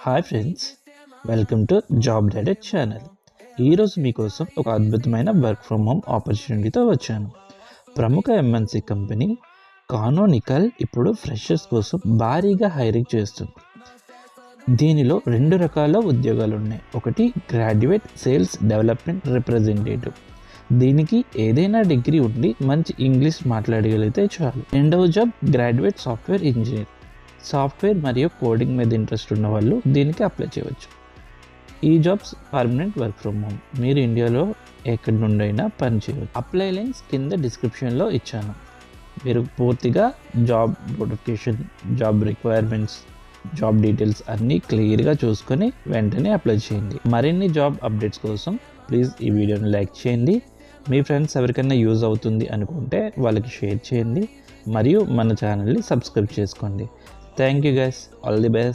Hi friends, welcome to job direct channel. ఈరోజు మీకోసం ఒక అద్భుతమైన వర్క్ ఫ్రమ్ హోమ్ ఆపర్చునిటీతో వచ్చాను. ప్రముఖ ఎంఎన్సి కంపెనీ కానోనికల్ ఇప్పుడు ఫ్రెషర్స్ కోసం భారీగా హైరింగ్ చేస్తుంది. దీనిలో 2 రకాల ఉద్యోగాలు ఉన్నాయి. ఒకటి గ్రాడ్యుయేట్ సేల్స్ డెవలప్మెంట్ రిప్రజెంటేటివ్. దీనికి ఏదైనా డిగ్రీ ఉండి మంచి ఇంగ్లీష్ మాట్లాడగలిగితే చాలు. రెండవ job graduate software engineer. Software మరియు కోడింగ్ మీద ఇంట్రెస్ట్ ఉన్న వాళ్ళు దీనికి అప్లై చేయవచ్చు. ఈ jobs permanent work from home. మీరు ఇండియాలో ఎక్కడి నుండైనా పని చేయవచ్చు. అప్లై లింక్స్ కింద డిస్క్రిప్షన్లో ఇచ్చాను. మీరు పూర్తిగా job notification, job requirements, job details అన్నీ క్లియర్గా చూసుకొని వెంటనే అప్లై చేయండి. మరిన్ని జాబ్ అప్డేట్స్ కోసం ప్లీజ్ ఈ వీడియోని లైక్ చేయండి. మీ ఫ్రెండ్స్ ఎవరికైనా యూజ్ అవుతుంది అనుకుంటే వాళ్ళకి షేర్ చేయండి. మరియు మన ఛానల్ని సబ్స్క్రైబ్ చేసుకోండి. Thank you guys, all the best.